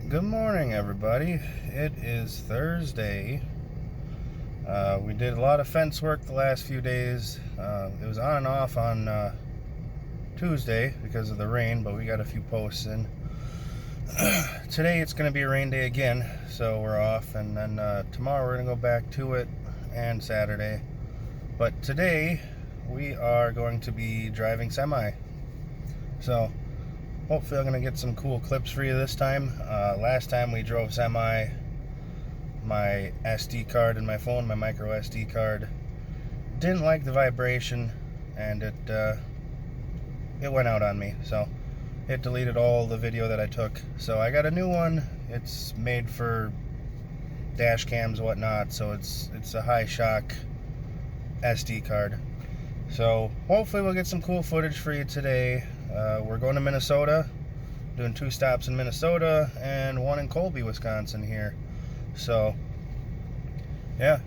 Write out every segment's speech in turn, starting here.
Good morning, everybody. It is Thursday. We did a lot of fence work the last few days. It was on and off on Tuesday because of the rain, but we got a few posts in. Today it's going to be a rain day again, so we're off, and then tomorrow we're going to go back to it, and Saturday. But today we are going to be driving semi. So hopefully I'm going to get some cool clips for you this time. Last time we drove semi, my SD card in my phone, my micro SD card, didn't like the vibration, and it went out on me. So it deleted all the video that I took. So I got a new one. It's made for dash cams and whatnot, so it's a high shock SD card. So hopefully we'll get some cool footage for you today. We're going to Minnesota, doing 2 stops in Minnesota and 1 in Colby, Wisconsin here. So yeah,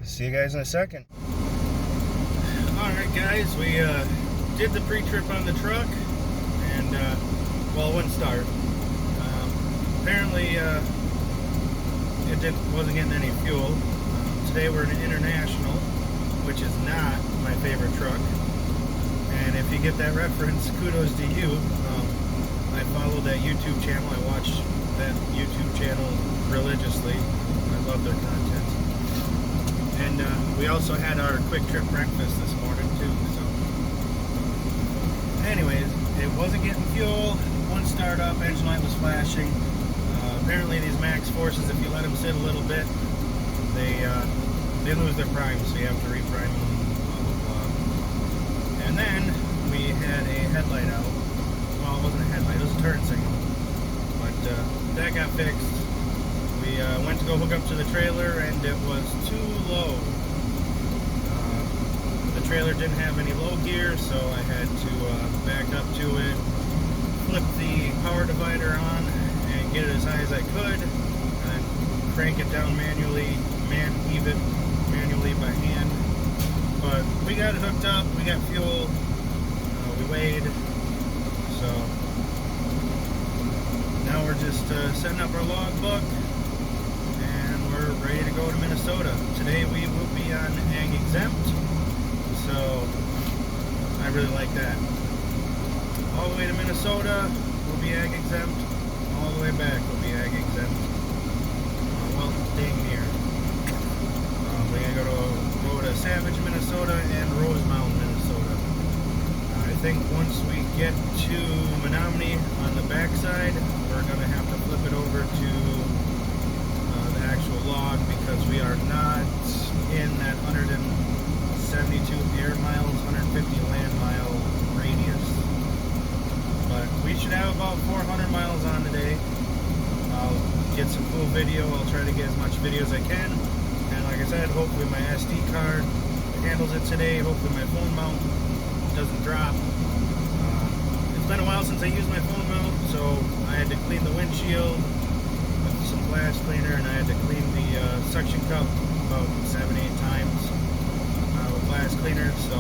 see you guys in a second. Alright guys, we did the pre-trip on the truck, and well, it wouldn't start. Apparently it wasn't getting any fuel. Today we're in an International, which is not my favorite truck. And if you get that reference, kudos to you. I follow that YouTube channel. I watch that YouTube channel religiously. I love their content. And we also had our quick trip breakfast this morning too. So, anyways, it wasn't getting fuel. One start up, engine light was flashing. Apparently, these max forces, if you let them sit a little bit, they lose their prime, so you have to reprime them. And then we had a headlight out. Well, it wasn't a headlight, it was a turn signal. But that got fixed. We went to go hook up to the trailer, and it was too low. The trailer didn't have any low gear, so I had to back up to it, flip the power divider on, and get it as high as I could, and crank it down manually, heave it manually by hand. But we got it hooked up, we got fuel, we weighed, so now we're just setting up our logbook, and we're ready to go to Minnesota. Today we will be on ag exempt, so I really like that. All the way to Minnesota we'll be ag exempt, all the way back we'll be ag exempt. Well, dang near. We're going to go to Savage, Minnesota, and Rosemount, Minnesota. I think once we get to Menominee on the backside, we're going to have to flip it over to the actual log, because we are not in that 172 air miles, 150 land mile radius. But we should have about 400 miles on today. I'll get some cool video. I'll try to get as much video as I can. And like I said, hopefully my SD card handles it today. Hopefully my phone mount doesn't drop. It's been a while since I used my phone mount, so I had to clean the windshield with some glass cleaner, and I had to clean the suction cup about 7-8 times with glass cleaner. So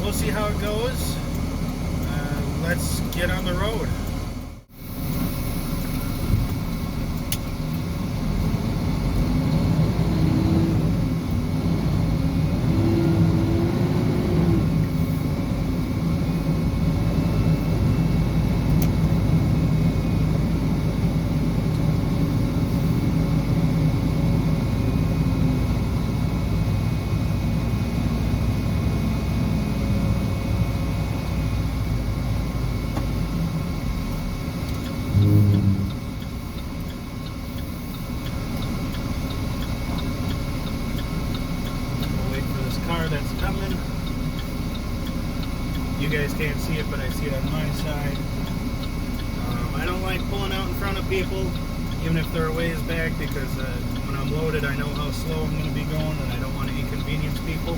we'll see how it goes. Let's get on the road. That's coming. You guys can't see it, but I see it on my side. I don't like pulling out in front of people, even if they're a ways back, because when I'm loaded, I know how slow I'm going to be going, and I don't want to inconvenience people.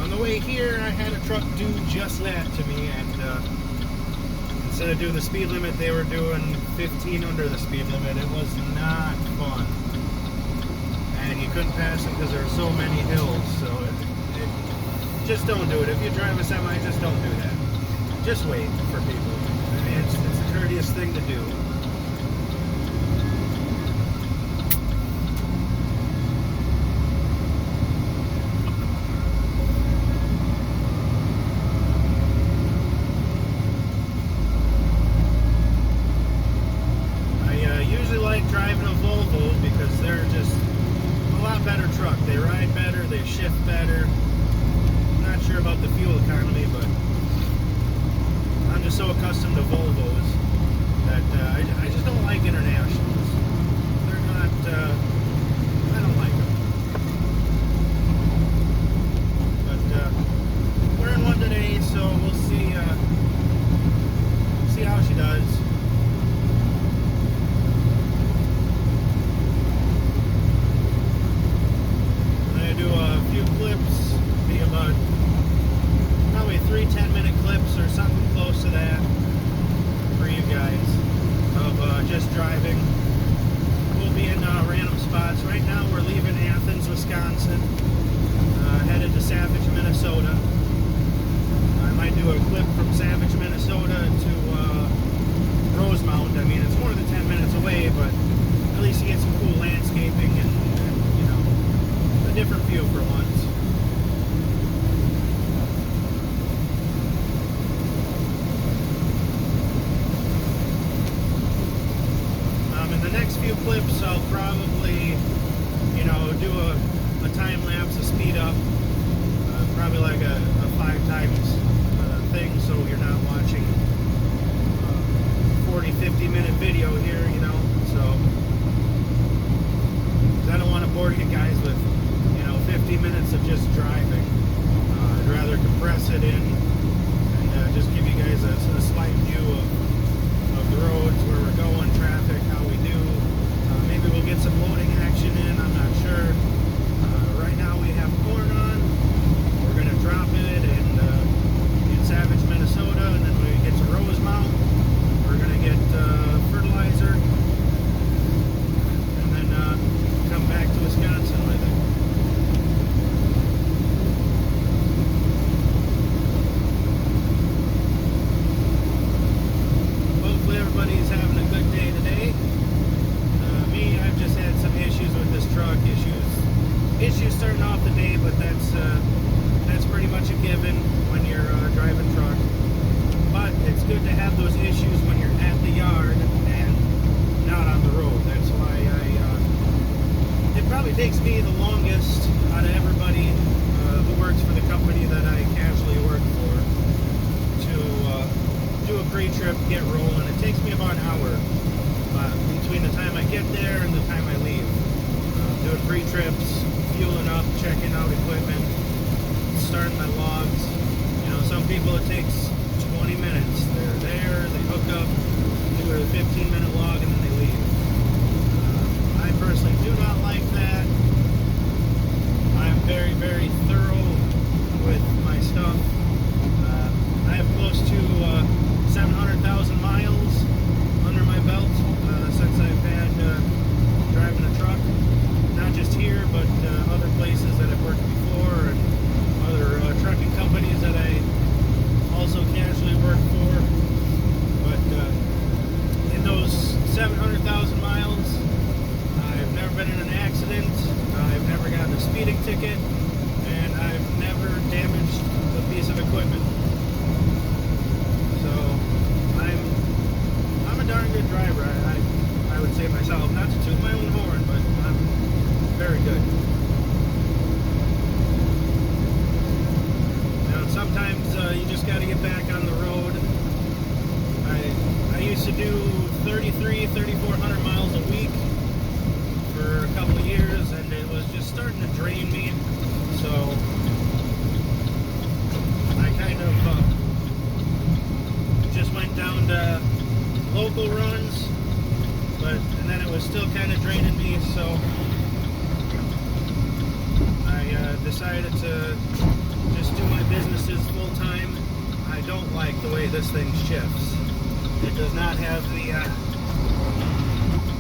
On the way here, I had a truck do just that to me, and instead of doing the speed limit, they were doing 15 under the speed limit. It was not fun. And you couldn't pass them because there were so many hills, so just don't do it. If you drive a semi, just don't do that. Just wait for people. I mean, it's a courteous thing to do. Volvo because they're just a lot better truck. They ride better, they shift better. Not sure about the fuel economy, but I'm just so accustomed to Volvos that I just don't like internationals. They're not, I don't like them. But we're in one today, so we'll see how she does. I'm going to do a few clips, be about probably 3 10-minute clips or something close to that for you guys of just driving. We'll be in random spots. Right now we're leaving Athens, Wisconsin, headed to Savage, Minnesota. I might do a clip from Savage, Minnesota to Rosemount. I mean, it's more than 10 minutes away, but at least you get some cool landscaping and you know, a different view for once. In the next few clips, I'll probably, you know, do a time lapse, a speed up, probably like a 5 times thing, so you're not watching 40-50 minute video here, you know. So 'cause I don't want to bore you guys with, you know, 50 minutes of just driving. I'd rather compress it in and just give you guys a slight view of the roads, where we're going, traffic, how we do. Maybe we'll get some loading action in, I'm not sure. Right now we have corn on. We're going to drop it in Savage, Minnesota, and then when we get to Rosemount, we're going to get fertilizer, and then come back to Wisconsin with it. Hopefully everybody's having a good day today. Me, I've just had some issues with this truck. Issues starting off the day, but that's pretty much a given when you're driving truck. But it's good to have those issues when you're at the yard and not on the road. That's why it probably takes me the longest out of everybody who works for the company that I casually work for to do a pre-trip, get rolling. It takes me about an hour between the time I get there and the time I leave. Doing pre-trips, fueling up, checking out equipment, starting my logs. You know, some people it takes 20 minutes. They're there, they hook up, do a 15-minute log, and then they leave. I personally do not like that. I'm very, very thorough with my stuff. I have close to 700,000 miles under my belt since I've had driving a truck. Not just here, but other places that I've worked before, and other trucking companies that I also casually work for. But in those 700,000 miles, I've never been in an accident, I've never gotten a speeding ticket, and I've never damaged a piece of equipment. So I'm a darn good driver. I would say myself, not to toot my own horn, but I'm very good. Now sometimes you just got to get back on the road. I used to do 3,400 miles a week for a couple of years, and it was just starting to drain me. So I kind of just went down to local runs, and then it was still kind of draining me, so I decided to just do my businesses full time. I don't like the way this thing shifts. It does not have the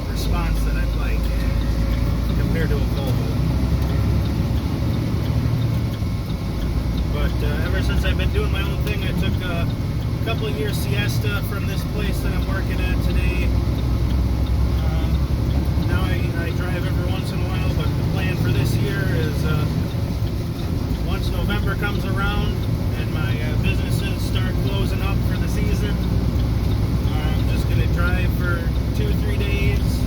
response that I'd like compared to a Volvo. But ever since I've been doing my own thing, I took a couple of years siesta from this place that I'm working at today. Now I drive every once in a while, but the plan for this year is once November comes around and my businesses start closing up for the season, I'm just going to drive for 2-3 days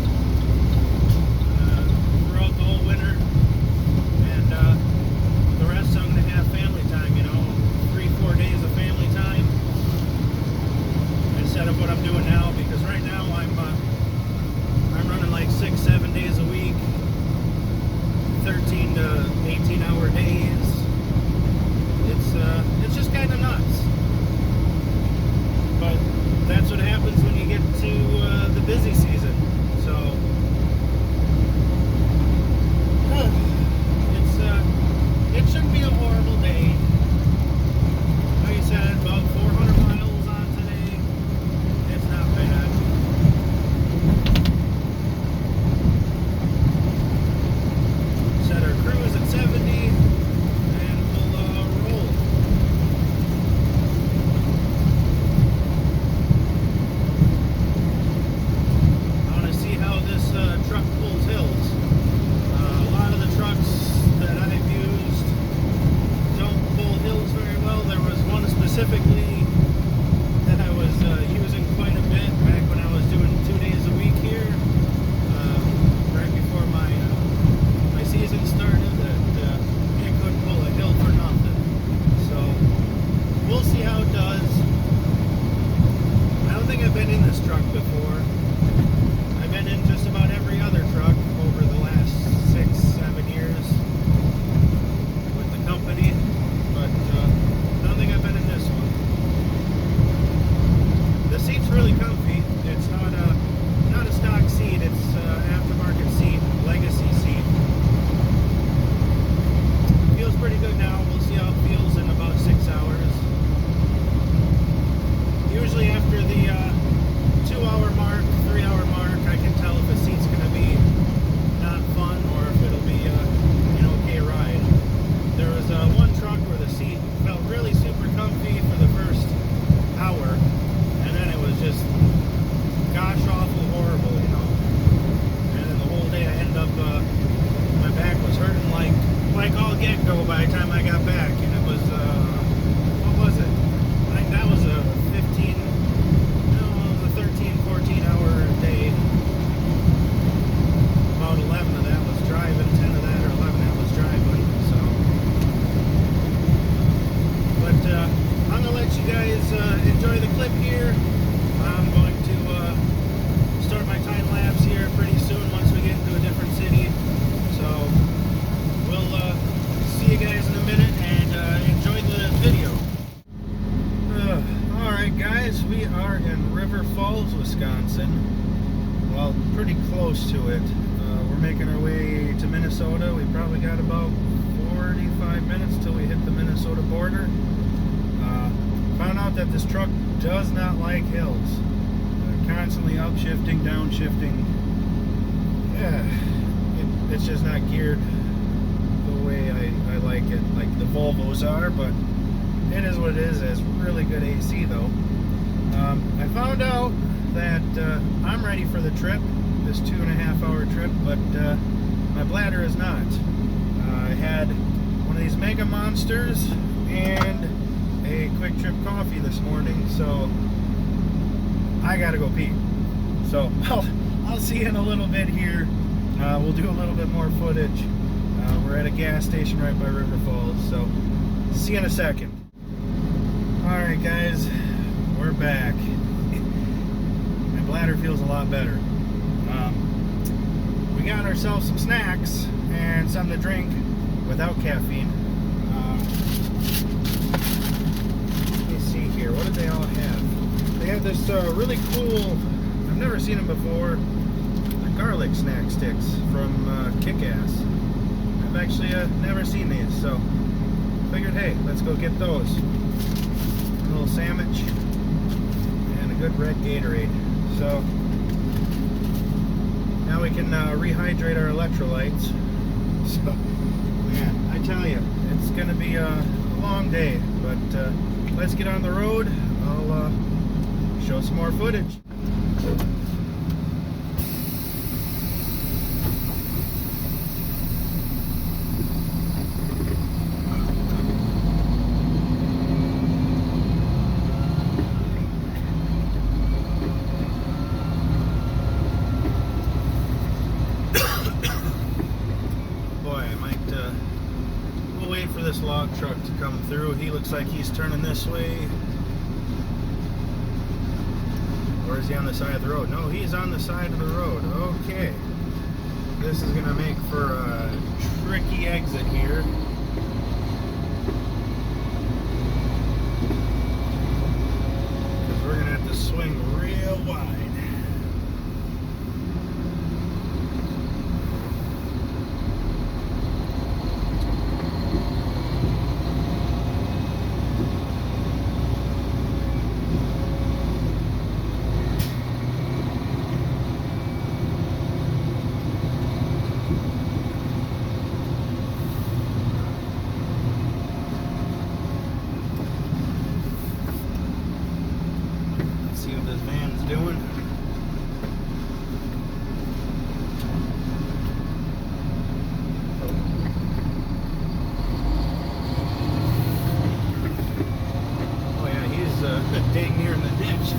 pretty close to it. We're making our way to Minnesota. We probably got about 45 minutes till we hit the Minnesota border. Found out that this truck does not like hills. Constantly upshifting, downshifting. Yeah, it's just not geared the way I like it, like the Volvos are, but it is what it is. It has really good AC though. I found out that I'm ready for the trip, this 2.5 hour trip, but my bladder is not. I had one of these Mega Monsters and a Quick Trip coffee this morning, so I gotta go pee. So I'll see you in a little bit here. We'll do a little bit more footage. We're at a gas station right by River Falls, so see you in a second. Alright guys, we're back. My bladder feels a lot better. We got ourselves some snacks and something to drink without caffeine. Let me see here, what did they all have? They had this really cool, I've never seen them before, the garlic snack sticks from Kick-Ass. I've actually never seen these, so figured, hey, let's go get those. A little sandwich and a good red Gatorade. So now we can rehydrate our electrolytes. So man, I tell you, it's gonna be a long day, but let's get on the road. I'll show some more footage. This log truck to come through. He looks like he's turning this way. Or is he on the side of the road? No, he's on the side of the road. Okay. This is gonna make for a tricky exit here. Because we're gonna have to swing real wide. Doing. Oh yeah, he's dang near in the ditch.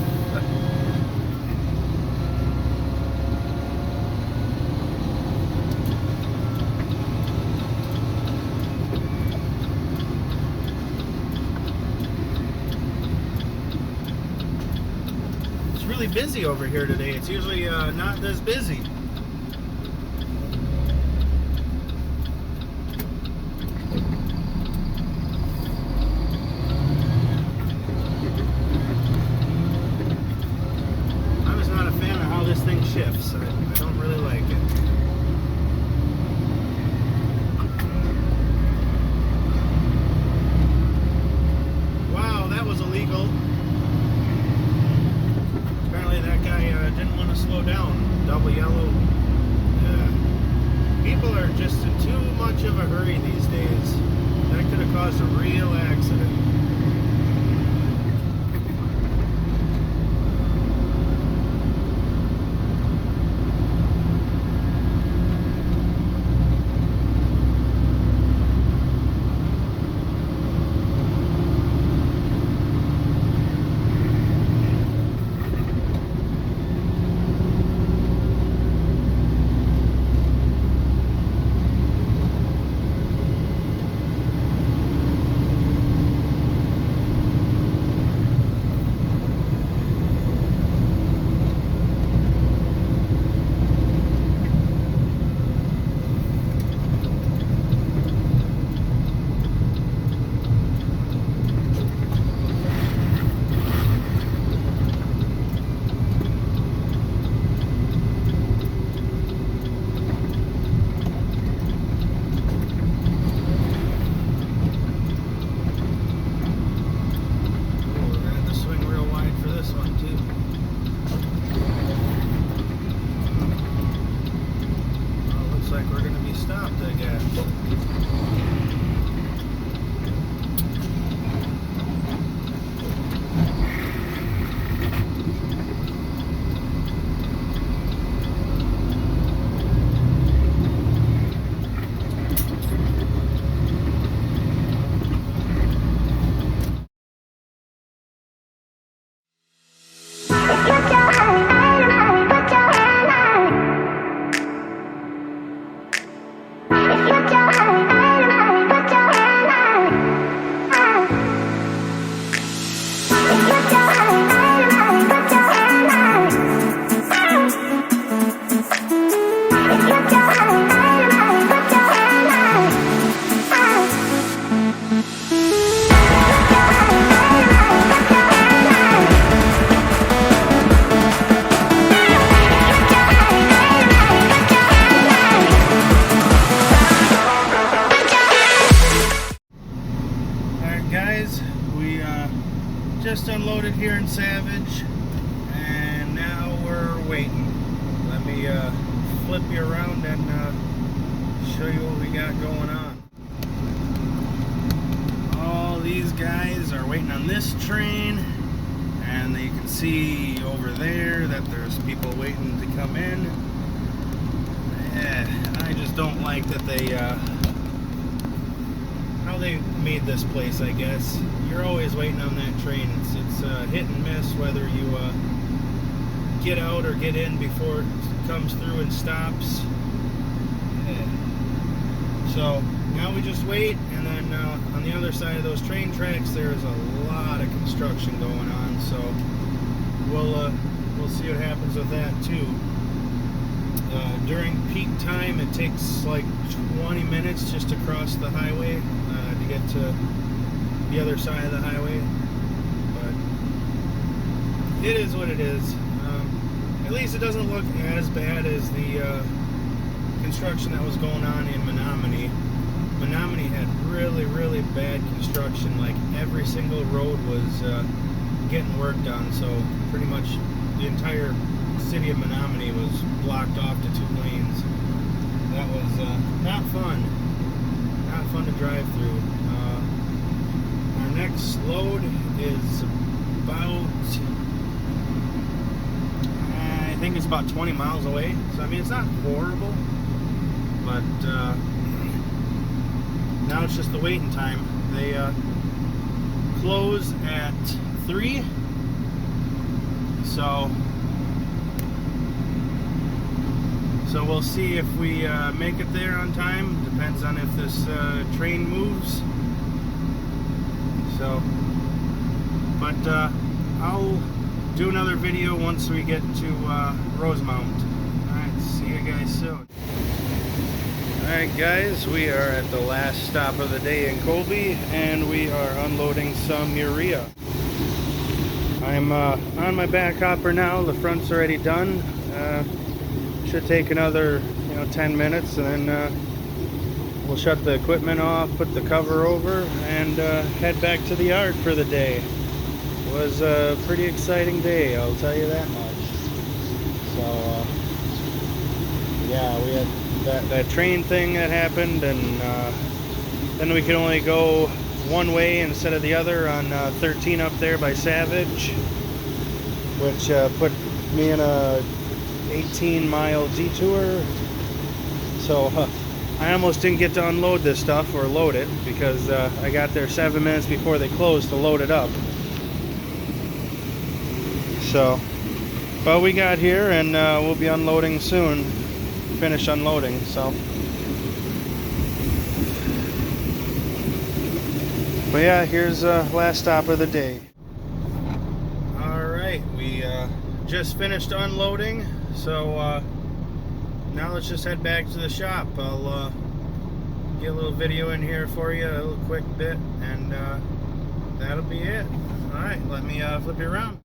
Really busy over here today. It's usually not this busy. I'm just not a fan of how this thing shifts. I don't really like it. Wow, that was illegal. That guy didn't want to slow down. Double yellow. People are just in too much of a hurry these days. That could have caused a real accident. stopped, I guess. Guys, we just unloaded here in Savage, and now we're waiting. Let me flip you around and show you what we got going on. All these guys are waiting on this train, and you can see over there that there's people waiting to come in. I just don't like that how they made this place, I guess. You're always waiting on that train. It's hit and miss whether you get out or get in before it comes through and stops. So now we just wait, and then on the other side of those train tracks there's a lot of construction going on, so we'll see what happens with that too. During peak time it takes like 20 minutes just to cross the highway to get to the other side of the highway, but it is what it is. At least it doesn't look as bad as the construction that was going on in Menominee. Menominee had really bad construction. Like every single road was getting worked on, so pretty much the entire city of Menominee was blocked off to 2 lanes. That was not fun to drive through. Our next load is about, I think it's about 20 miles away, so I mean it's not horrible, but now it's just the waiting time. They close at 3, so we'll see if we make it there on time. Depends on if this train moves. So, but I'll do another video once we get to Rosemount. Alright, see you guys soon. Alright guys, we are at the last stop of the day in Colby, and we are unloading some urea. I'm on my back hopper now. The front's already done. Should take another 10 minutes, and then we'll shut the equipment off, put the cover over, and head back to the yard for the day. It was a pretty exciting day, I'll tell you that much. So yeah, we had that train thing that happened, and then we could only go one way instead of the other on 13 up there by Savage, which put me in a 18-mile detour. So I almost didn't get to unload this stuff or load it because I got there 7 minutes before they closed to load it up. So, but we got here, and we'll be unloading soon. Finish unloading, so. But yeah, here's last stop of the day. Alright, we just finished unloading, so now let's just head back to the shop. I'll get a little video in here for you, a little quick bit, and that'll be it. Alright, let me flip you around.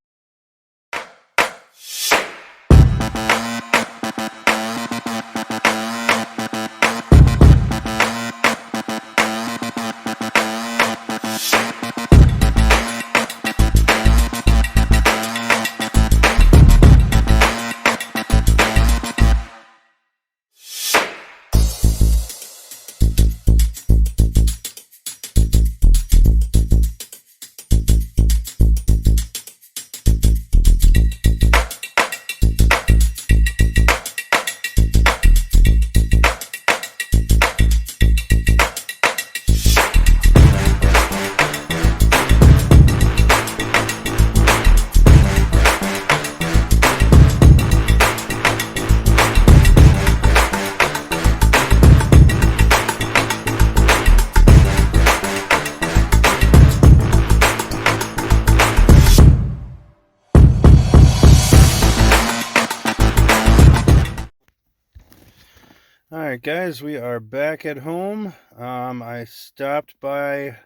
Alright guys, we are back at home. I stopped by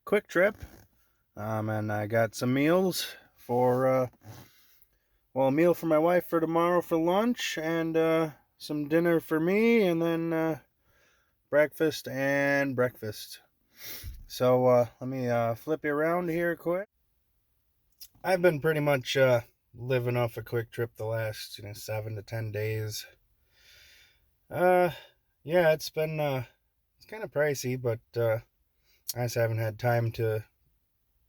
Quick Trip, and I got some meals for, a meal for my wife for tomorrow for lunch, and some dinner for me, and then breakfast and breakfast. So let me flip you around here quick. I've been pretty much living off a Quick Trip the last 7 to 10 days. Yeah, it's been it's kind of pricey, but I just haven't had time to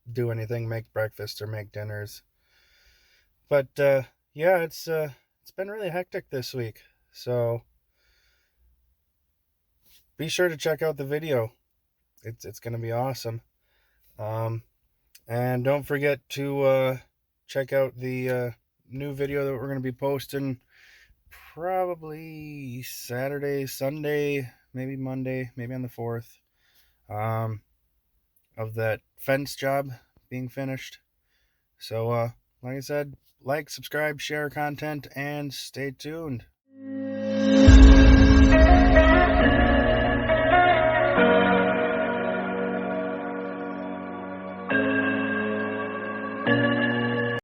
do anything, make breakfast or make dinners. But yeah, it's been really hectic this week. So be sure to check out the video. It's gonna be awesome. And don't forget to check out the new video that we're gonna be posting probably Saturday, Sunday, maybe Monday, maybe on the 4th, of that fence job being finished. So, like I said, like, subscribe, share content, and stay tuned.